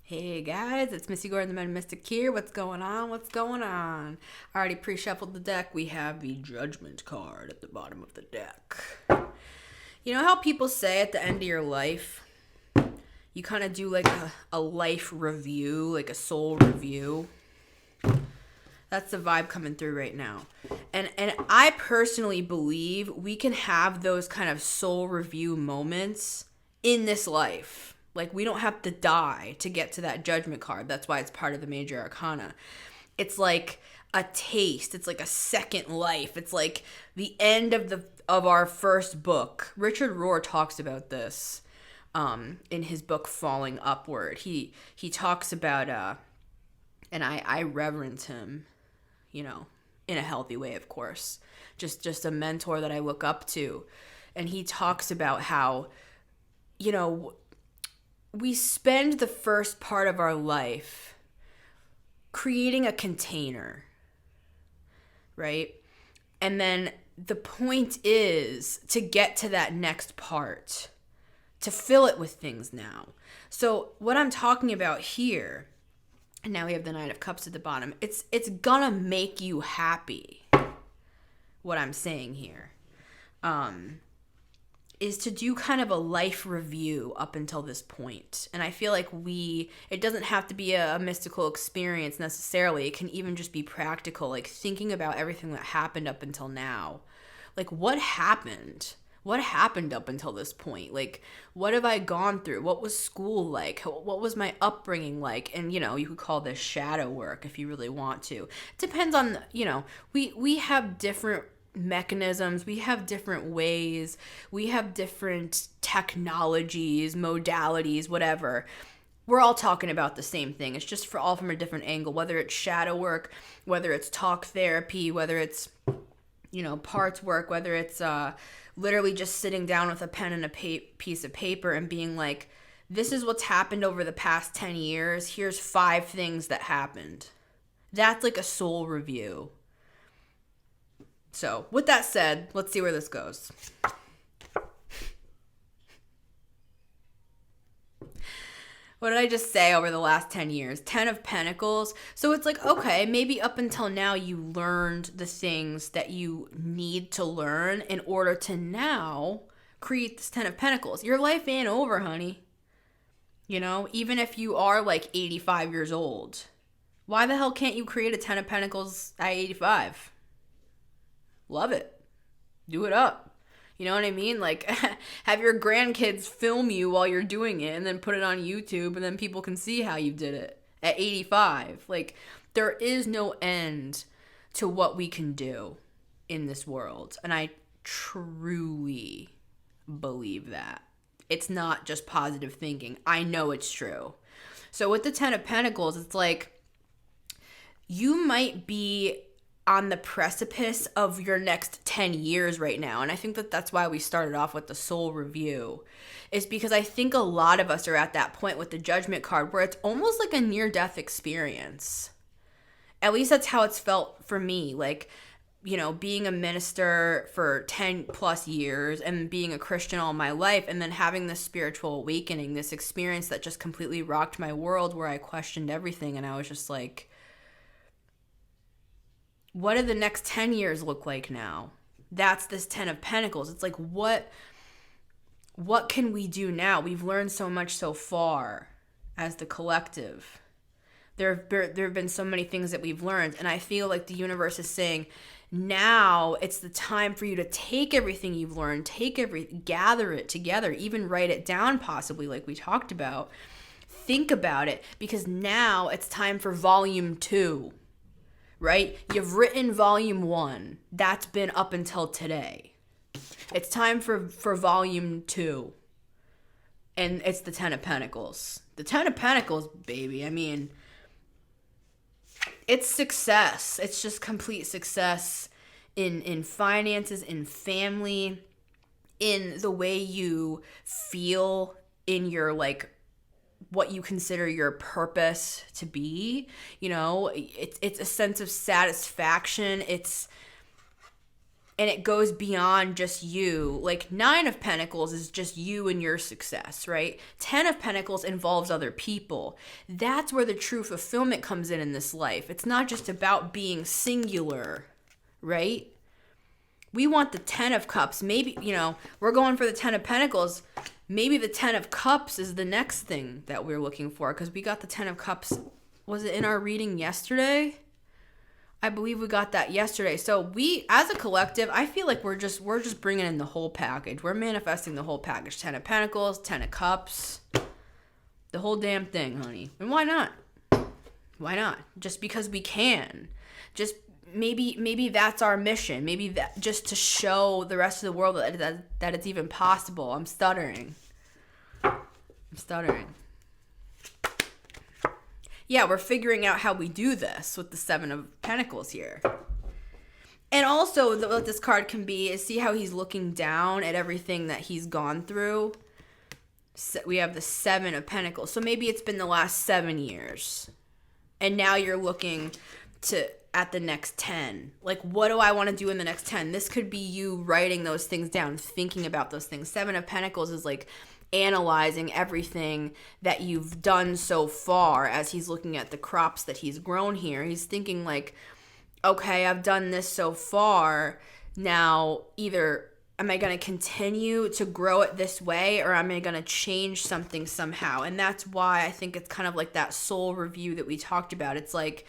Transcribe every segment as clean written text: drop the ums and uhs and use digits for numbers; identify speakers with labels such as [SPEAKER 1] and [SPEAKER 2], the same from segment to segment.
[SPEAKER 1] Hey guys, it's Missy Gordon, the Man Mystic here. What's going on? What's going on? I already pre-shuffled the deck. We have the Judgment card at the bottom of the deck. You know how people say at the end of your life, you kind of do like a life review, like a soul review? That's the vibe coming through right now. And I personally believe we can have those kind of soul review moments in this life. Like, we don't have to die to get to that Judgment card. That's why it's part of the major arcana. It's like a taste. It's like a second life. It's like the end of our first book. Richard Rohr talks about this in his book Falling Upward. He talks about and I reverence him, you know, in a healthy way, of course. Just a mentor that I look up to. And he talks about how, you know, we spend the first part of our life creating a container, right? And then the point is to get to that next part, to fill it with things now. So what I'm talking about here, and now we have the Knight of Cups at the bottom, it's gonna make you happy, what I'm saying here. Is to do kind of a life review up until this point. And I feel like it doesn't have to be a mystical experience necessarily. It can even just be practical, like thinking about everything that happened up until now. Like, what happened? What happened up until this point? Like, what have I gone through? What was school like? What was my upbringing like? And, you know, you could call this shadow work if you really want to. It depends on, you know, we have different mechanisms, we have different ways, we have different technologies, modalities, whatever. We're all talking about the same thing. It's just all from a different angle, whether it's shadow work, whether it's talk therapy, whether it's, you know, parts work, whether it's literally just sitting down with a pen and a piece of paper and being like, this is what's happened over the past 10 years. Here's 5 things that happened. That's like a soul review. So, with that said, let's see where this goes. What did I just say over the last 10 years? 10 of Pentacles. So it's like, okay, maybe up until now you learned the things that you need to learn in order to now create this 10 of Pentacles. Your life ain't over, honey. You know, even if you are like 85 years old. Why the hell can't you create a 10 of Pentacles at 85? Love it. Do it up. You know what I mean? Like, have your grandkids film you while you're doing it and then put it on YouTube and then people can see how you did it at 85. Like, there is no end to what we can do in this world. And I truly believe that. It's not just positive thinking. I know it's true. So with the 10 of Pentacles, it's like you might be on the precipice of your next 10 years right now. And I think that that's why we started off with the soul review, is because I think a lot of us are at that point with the Judgment card where it's almost like a near-death experience. At least that's how it's felt for me. Like, you know, being a minister for 10 plus years and being a Christian all my life, and then having this spiritual awakening, this experience that just completely rocked my world where I questioned everything. And I was just like, what do the next 10 years look like now? That's this 10 of Pentacles. It's like, what can we do now? We've learned so much so far as the collective. There have been so many things that we've learned. And I feel like the universe is saying, now it's the time for you to take everything you've learned, gather it together, even write it down possibly, like we talked about. Think about it, because now it's time for volume 2. Right? You've written volume 1. That's been up until today. It's time for volume 2. And it's the 10 of Pentacles. The 10 of Pentacles, baby. I mean, it's success. It's just complete success in finances, in family, in the way you feel, in your, like, what you consider your purpose to be. You know, it's a sense of satisfaction. It's and it goes beyond just you. Like 9 of Pentacles is just you and your success, right? 10 of Pentacles involves other people. That's where the true fulfillment comes in this life. It's not just about being singular, right? We want the 10 of Cups. Maybe, we're going for the 10 of Pentacles. Maybe the 10 of Cups is the next thing that we're looking for, because we got the 10 of Cups. Was it in our reading yesterday? I believe we got that yesterday. So we, as a collective, I feel like we're just bringing in the whole package. We're manifesting the whole package. 10 of Pentacles, 10 of Cups, the whole damn thing, honey. And why not? Why not? Just because we can. Just maybe that's our mission. Maybe that just to show the rest of the world that it's even possible. I'm stuttering. Yeah, we're figuring out how we do this with the 7 of Pentacles here. And also, what this card can be is see how he's looking down at everything that he's gone through. So we have the 7 of Pentacles. So maybe it's been the last 7 years. And now you're looking at the next 10. Like, what do I want to do in the next 10? This could be you writing those things down, thinking about those things. 7 of Pentacles is like analyzing everything that you've done so far as he's looking at the crops that he's grown here. He's thinking like, okay, I've done this so far. Now, either am I going to continue to grow it this way, or am I going to change something somehow? And that's why I think it's kind of like that soul review that we talked about. It's like,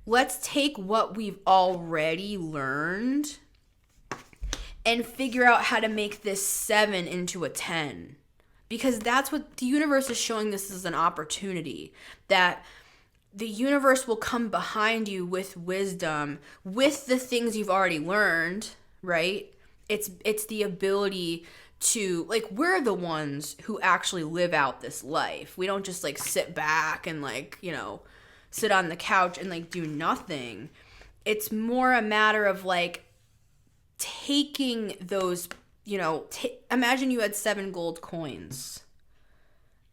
[SPEAKER 1] let's take what we've already learned and figure out how to make this 7 into a 10. Because that's what the universe is showing this as an opportunity. That the universe will come behind you with wisdom, with the things you've already learned, right? It's the ability to, like, we're the ones who actually live out this life. We don't just, like, sit back and, like, sit on the couch and, like, do nothing. It's more a matter of, like, taking those, imagine you had 7 gold coins.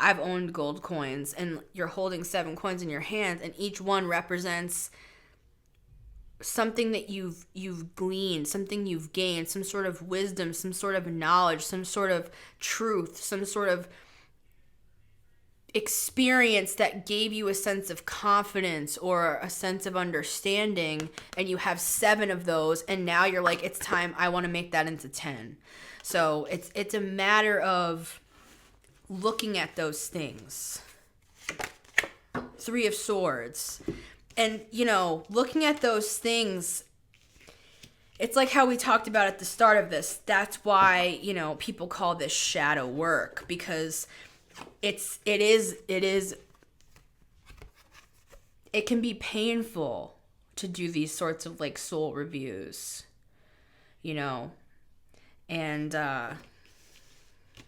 [SPEAKER 1] I've owned gold coins, and you're holding 7 coins in your hands, and each one represents something that you've gleaned, something you've gained, some sort of wisdom, some sort of knowledge, some sort of truth, some sort of experience that gave you a sense of confidence or a sense of understanding, and you have 7 of those, and now you're like, it's time, I want to make that into 10. So it's a matter of looking at those things. 3 of Swords. And, looking at those things, it's like how we talked about at the start of this. That's why, people call this shadow work, because it can be painful to do these sorts of, like, soul reviews, and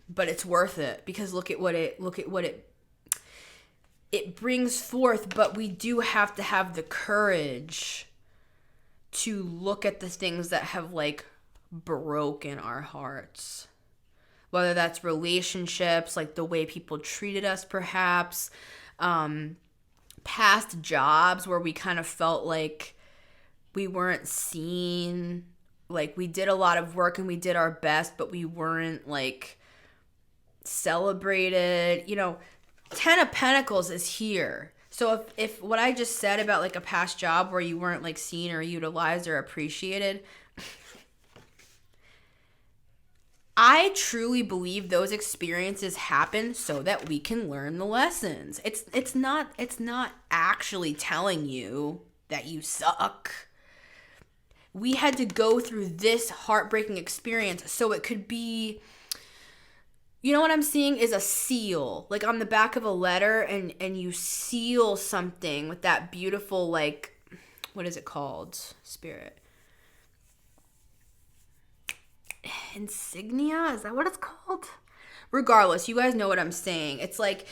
[SPEAKER 1] but it's worth it, because look at what it brings forth. But we do have to have the courage to look at the things that have, like, broken our hearts. Whether that's relationships, like the way people treated us, perhaps, past jobs where we kind of felt like we weren't seen, like we did a lot of work and we did our best, but we weren't, like, celebrated. 10 of Pentacles is here. So if what I just said about, like, a past job where you weren't, like, seen or utilized or appreciated, I truly believe those experiences happen so that we can learn the lessons. It's not actually telling you that you suck. We had to go through this heartbreaking experience so it could be, what I'm seeing is a seal, like on the back of a letter, and you seal something with that beautiful, like, what is it called? Spirit. Insignia? Is that what it's called? Regardless, you guys know what I'm saying. It's like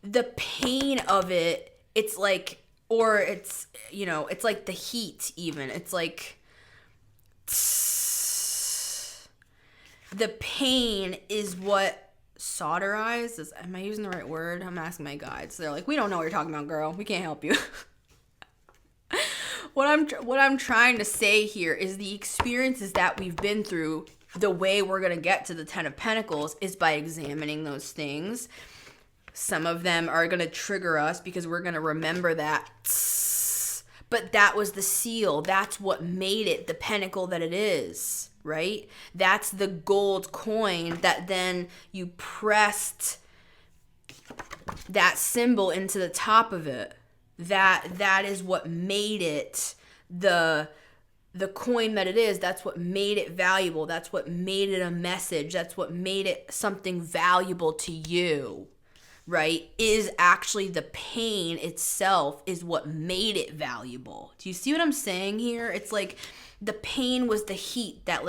[SPEAKER 1] the pain of it, it's like, or it's, it's like the heat even. It's like the pain is what solderizes. Am I using the right word? I'm asking my guides. They're like, we don't know what you're talking about, girl. We can't help you. what I'm trying to say here is the experiences that we've been through, the way we're going to get to the 10 of Pentacles is by examining those things. Some of them are going to trigger us because we're going to remember that. But that was the seal. That's what made it the pentacle that it is, right? That's the gold coin that then you pressed that symbol into the top of it. That is what made it the coin that it is. That's what made it valuable. That's what made it a message. That's what made it something valuable to you, right? Is actually the pain itself is what made it valuable. Do you see what I'm saying here? It's like the pain was the heat that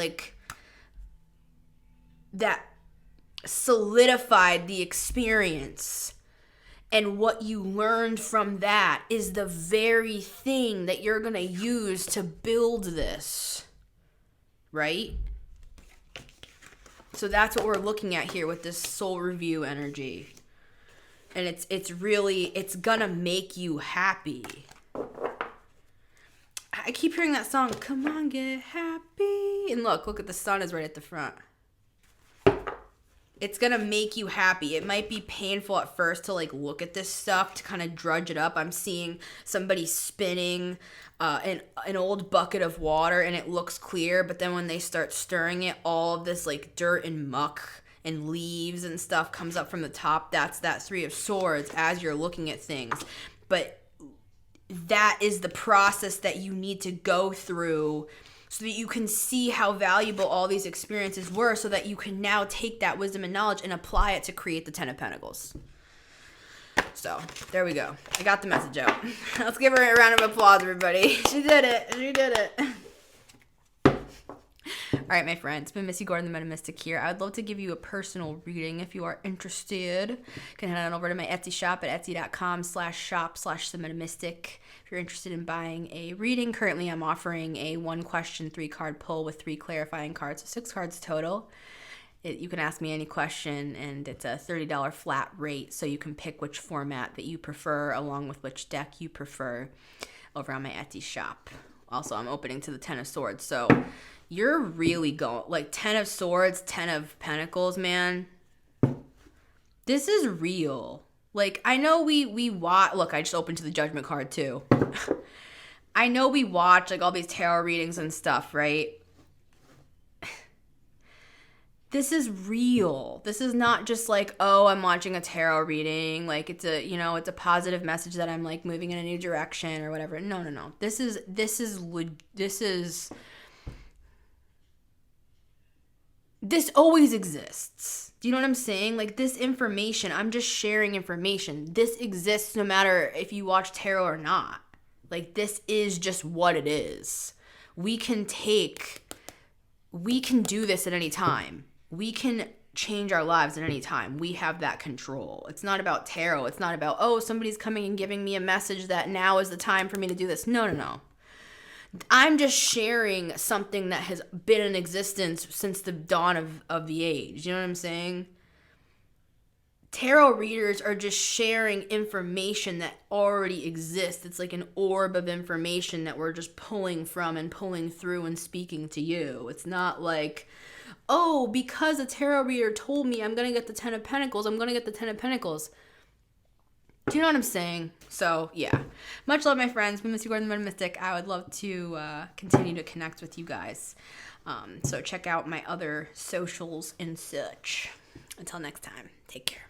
[SPEAKER 1] solidified the experience. And what you learned from that is the very thing that you're going to use to build this, right? So that's what we're looking at here with this soul review energy. And it's going to make you happy. I keep hearing that song, come on, get happy. And look at the sun is right at the front. It's going to make you happy. It might be painful at first to look at this stuff, to kind of drudge it up. I'm seeing somebody spinning an old bucket of water and it looks clear, but then when they start stirring it, all of this dirt and muck and leaves and stuff comes up from the top. That's that 3 of Swords as you're looking at things. But that is the process that you need to go through so that you can see how valuable all these experiences were, so that you can now take that wisdom and knowledge and apply it to create the 10 of Pentacles. So, there we go. I got the message out. Let's give her a round of applause, everybody. She did it. She did it. All right, my friends. It's been Missy Gordon, the Metamystic here. I would love to give you a personal reading if you are interested. You can head on over to my Etsy shop at etsy.com/shop/themetamystic. If you're interested in buying a reading, currently I'm offering a 1-question, 3-card pull with 3 clarifying cards, so 6 cards total. You can ask me any question, and it's a $30 flat rate, so you can pick which format that you prefer along with which deck you prefer over on my Etsy shop. Also, I'm opening to the 10 of Swords, so you're really going, 10 of Swords, 10 of Pentacles, man. This is real. I know we watch, look, I just opened to the Judgment card too. I know we watch all these tarot readings and stuff, right? This is real. This is not just I'm watching a tarot reading. It's a positive message that I'm moving in a new direction or whatever. No. This always exists. Do you know what I'm saying? This information, I'm just sharing information. This exists no matter if you watch tarot or not. This is just what it is. We can do this at any time. We can change our lives at any time. We have that control. It's not about tarot. It's not about, somebody's coming and giving me a message that now is the time for me to do this. No. I'm just sharing something that has been in existence since the dawn of the age. You know what I'm saying? Tarot readers are just sharing information that already exists. It's like an orb of information that we're just pulling from and pulling through and speaking to you. It's not because a tarot reader told me I'm going to get the 10 of Pentacles, I'm going to get the 10 of Pentacles. Do you know what I'm saying? So, yeah. Much love, my friends. I'm Missy Gordon, the Metamystic. I would love to continue to connect with you guys. So check out my other socials and such. Until next time, take care.